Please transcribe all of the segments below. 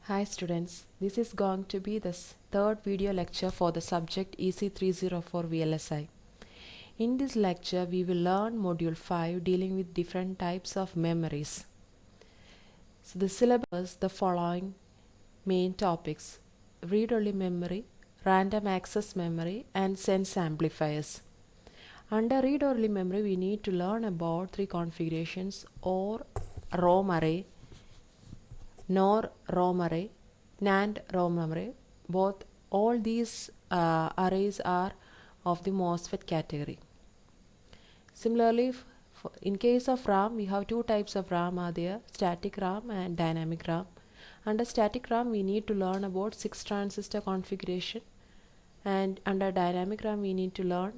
Hi students, this is going to be the third video lecture for the subject EC304 VLSI. In this lecture, we will learn Module 5 dealing with different types of memories. So the syllabus, the following main topics: read-only memory, random access memory, and sense amplifiers. Under read-only memory, we need to learn about three configurations: OR, ROM array, NOR ROM array, NAND ROM array. All these arrays are of the MOSFET category. Similarly, in case of RAM, we have two types of RAM are there: static RAM and dynamic RAM. Under static RAM, we need to learn about 6 transistor configuration, and under dynamic RAM, we need to learn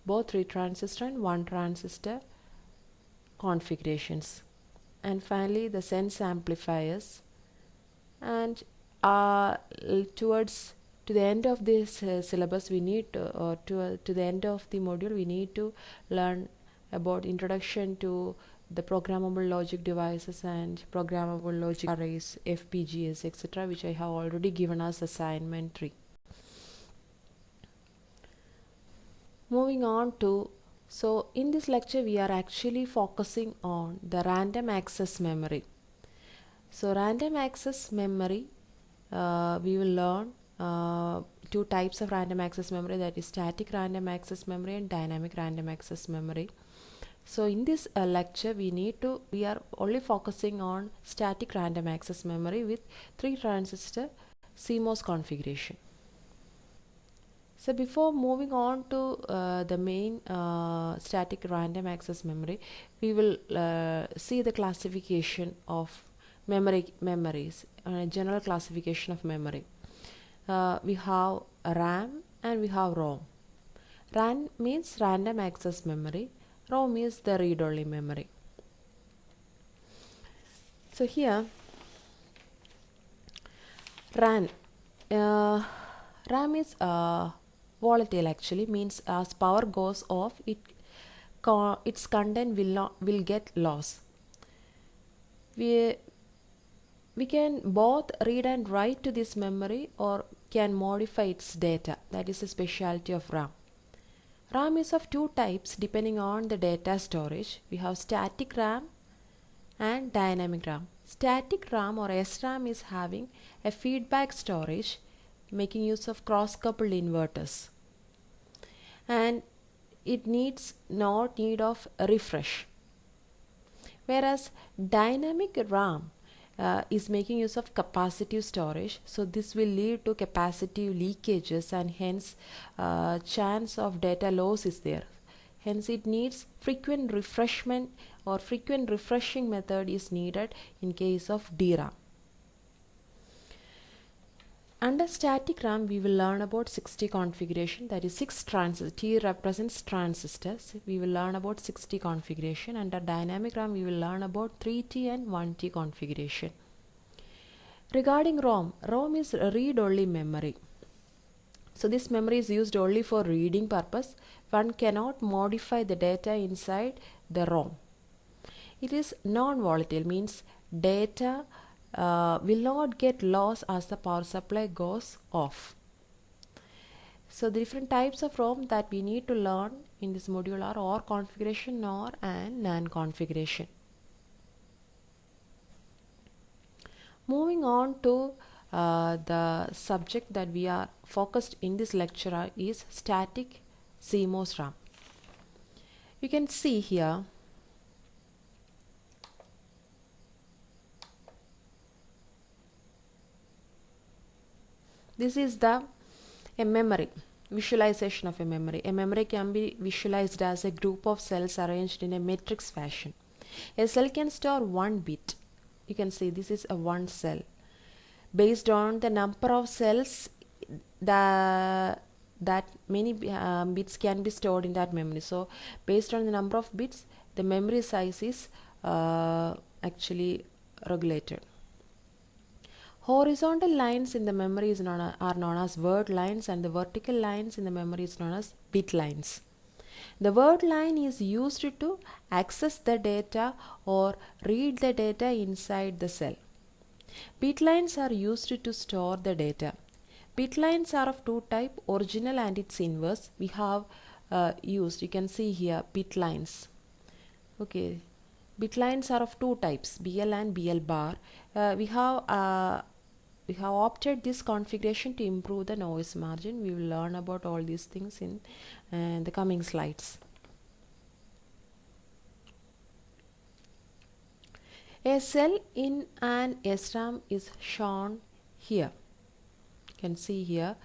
both 3 transistor and 1 transistor configurations. And finally, the sense amplifiers. And towards to the end of this syllabus, we need to the end of the module, we need to learn about introduction to the programmable logic devices and programmable logic arrays, FPGAs, etc., which I have already given as assignment 3. Moving on to, so in this lecture we are actually focusing on the random access memory. So random access memory, we will learn two types of random access memory, that is static random access memory and dynamic random access memory. So in this lecture we are only focusing on static random access memory with 3 transistor CMOS configuration. So before moving on to the main static random access memory, we will see the classification of memories, general classification of memory. We have RAM and we have ROM. RAM means random access memory. ROM is the read-only memory. So here, RAM is volatile. Actually means as power goes off, its content will get lost. We can both read and write to this memory or can modify its data. That is the specialty of RAM. RAM is of two types depending on the data storage. We have static RAM and dynamic RAM. Static RAM or SRAM is having a feedback storage, making use of cross-coupled inverters, and it needs no need of refresh. Whereas dynamic RAM is making use of capacitive storage, so this will lead to capacitive leakages and hence chance of data loss is there. Hence it needs frequent refreshment or frequent refreshing method is needed in case of DRAM. Under static RAM, we will learn about 60 configuration, that is 6 transistors. T represents transistors. We will learn about 60 configuration. Under dynamic RAM, we will learn about 3T and 1T configuration. Regarding ROM is read-only memory. So this memory is used only for reading purpose. One cannot modify the data inside the ROM. It is non-volatile, means data will not get lost as the power supply goes off. So the different types of ROM that we need to learn in this module are OR configuration, NOR and NAND configuration. Moving on to the subject that we are focused in this lecture is static CMOS RAM. You can see here this is a memory, visualization of a memory. A memory can be visualized as a group of cells arranged in a matrix fashion. A cell can store 1 bit. You can see this is a 1 cell. Based on the number of cells, that many bits can be stored in that memory. So based on the number of bits, the memory size is actually regulated. Horizontal lines in the memory are known as word lines, and the vertical lines in the memory is known as bit lines. The word line is used to access the data or read the data inside the cell. Bit lines are used to store the data. Bit lines are of two types, original and its inverse. We have used, you can see here, bit lines. Okay, bit lines are of two types, BL and BL bar. We have opted this configuration to improve the noise margin. We will learn about all these things in the coming slides. A cell in an SRAM is shown here. You can see here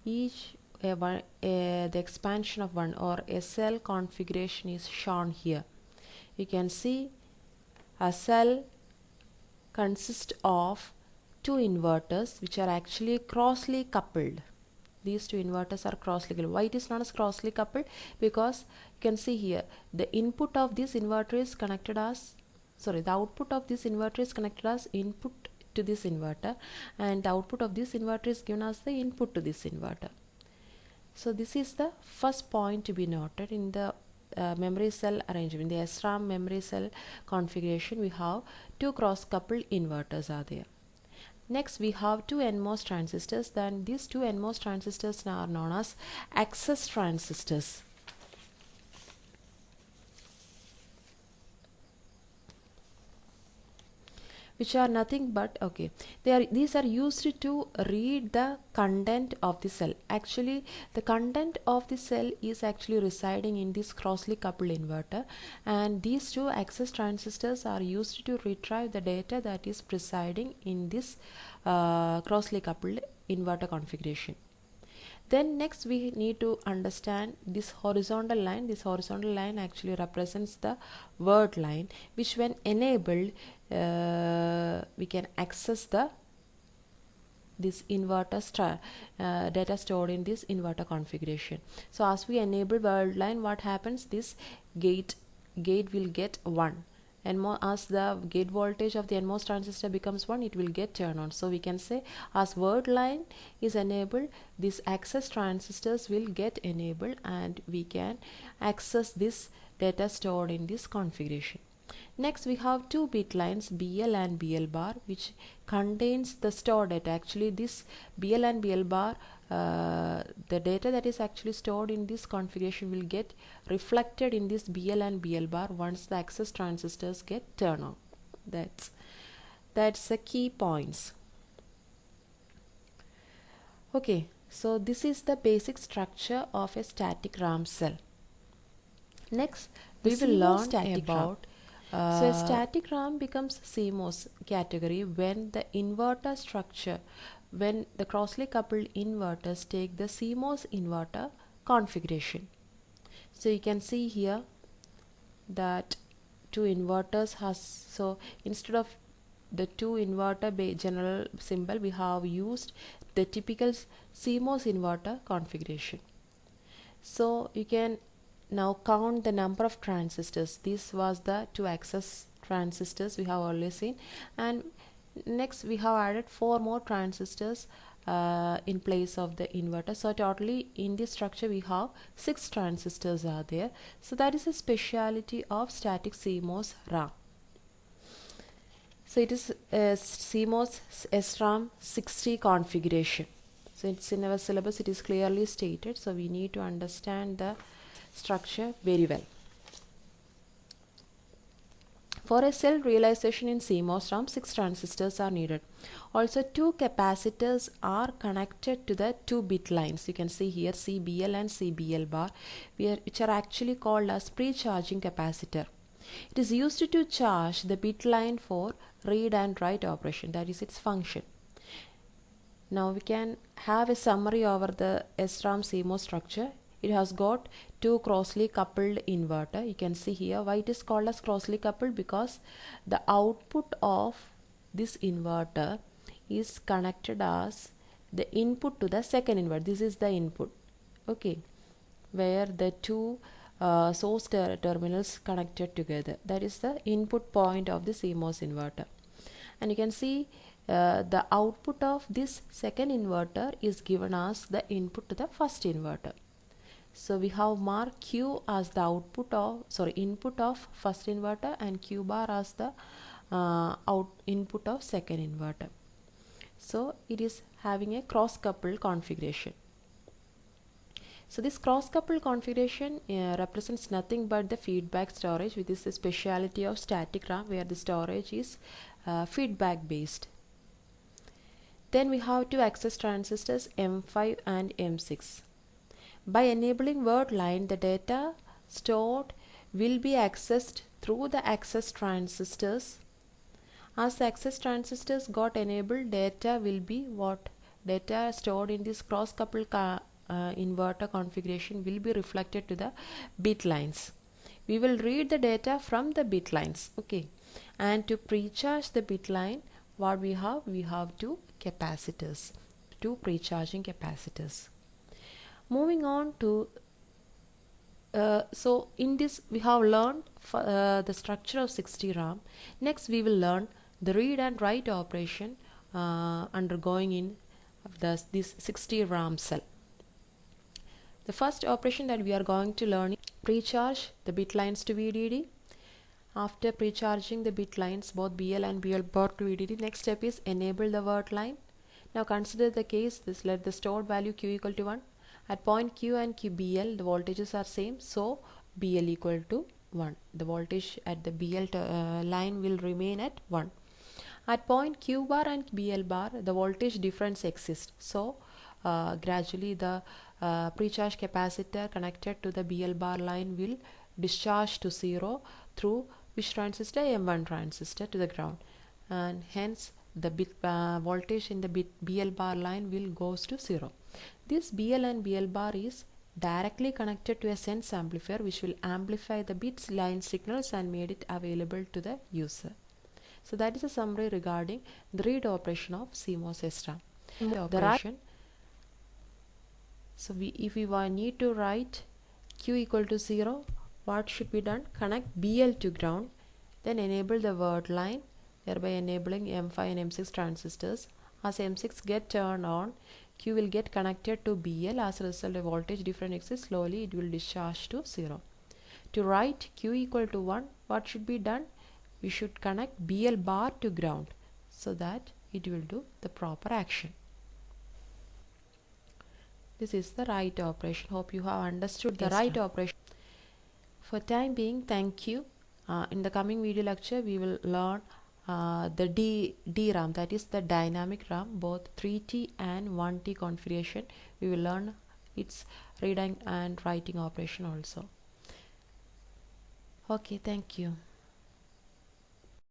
each the expansion of one or a cell configuration is shown here. You can see a cell consists of two inverters which are actually crossly coupled. These two inverters are crossly coupled. Why it is known as crossly coupled? Because you can see here the input of this inverter is connected as the output of this inverter is connected as input to this inverter, and the output of this inverter is given as the input to this inverter. So this is the first point to be noted in the memory cell arrangement. In the SRAM memory cell configuration, we have two cross coupled inverters are there. Next we have two NMOS transistors. Then these two NMOS transistors are known as access transistors. Which are nothing but these are used to read the content of the cell. Actually the content of the cell is actually residing in this crossly coupled inverter, and these two access transistors are used to retrieve the data that is residing in this crossly coupled inverter configuration. Then next we need to understand this horizontal line. This horizontal line actually represents the word line, which when enabled we can access this inverter data stored in this inverter configuration. So as we enable word line, what happens? This gate will get 1. And as the gate voltage of the NMOS transistor becomes 1, it will get turned on. So we can say as word line is enabled, these access transistors will get enabled and we can access this data stored in this configuration. Next we have two bit lines, BL and BL bar, which contains the stored data. Actually this BL and BL bar, the data that is actually stored in this configuration will get reflected in this BL and BL bar once the access transistors get turned on. That's the key points. Okay, so this is the basic structure of a static RAM cell. Next we will learn about so a static RAM becomes CMOS category when the inverter structure, when the crossly coupled inverters take the CMOS inverter configuration. So you can see here that two inverters has, so instead of the two inverter general symbol, we have used the typical CMOS inverter configuration. So you can now count the number of transistors. This was the two access transistors we have already seen, and next we have added 4 more transistors in place of the inverter. So totally in this structure we have 6 transistors are there. So that is a speciality of static CMOS RAM. So it is a CMOS SRAM 60 configuration. So it's in our syllabus, it is clearly stated, so we need to understand the structure very well. For a cell realization in CMOS RAM, 6 transistors are needed. Also 2 capacitors are connected to the 2 bit lines. You can see here CBL and CBL bar, which are actually called as pre-charging capacitor. It is used to charge the bit line for read and write operation, that is its function. Now we can have a summary over the SRAM CMOS structure. It has got 2 crossly coupled inverter. You can see here why it is called as crossly coupled, because the output of this inverter is connected as the input to the second inverter. This is the input, okay, where the 2 source terminals connected together. That is the input point of the CMOS inverter. And you can see the output of this second inverter is given as the input to the first inverter. So we have marked Q as the input of first inverter and Q bar as the input of second inverter. So it is having a cross-coupled configuration. So this cross-coupled configuration represents nothing but the feedback storage, which is the speciality of static RAM, where the storage is feedback based. Then we have two access transistors M5 and M6. By enabling word line, the data stored will be accessed through the access transistors. As the access transistors got enabled, data will be what? Data stored in this cross-coupled inverter configuration will be reflected to the bit lines. We will read the data from the bit lines. Okay. And to pre-charge the bit line, what we have? We have two capacitors, two pre-charging capacitors. Moving on to so in this we have learned the structure of 60 RAM. Next we will learn the read and write operation undergoing in this 60 RAM cell. The first operation that we are going to learn is pre-charge the bit lines to VDD. After pre-charging the bit lines, both BL and BL bar to VDD, next step is enable the word line. Now consider the case, let the stored value Q equal to 1. At point Q and QBL, the voltages are same, so BL equal to 1. The voltage at the BL line will remain at 1. At point Q bar and BL bar, the voltage difference exists. So gradually the pre-charge capacitor connected to the BL bar line will discharge to 0 through which transistor? M1 transistor to the ground, and hence the voltage in the BL bar line will goes to 0. This BL and BL bar is directly connected to a sense amplifier, which will amplify the bits line signals and made it available to the user. So that is a summary regarding the read operation of CMOS SRAM. The operation. So if we need to write Q equal to 0, what should be done? Connect BL to ground, then enable the word line, thereby enabling M5 and M6 transistors. As M6 get turned on, Q will get connected to BL. As a result, the voltage difference exists. Slowly it will discharge to 0. To write Q equal to 1, what should be done? We should connect BL bar to ground so that it will do the proper action. This is the write operation. Hope you have understood the write operation. For time being, thank you. In the coming video lecture, we will learn the DRAM, that is the dynamic RAM, both 3T and 1T configuration. We will learn its reading and writing operation also. Okay, thank you.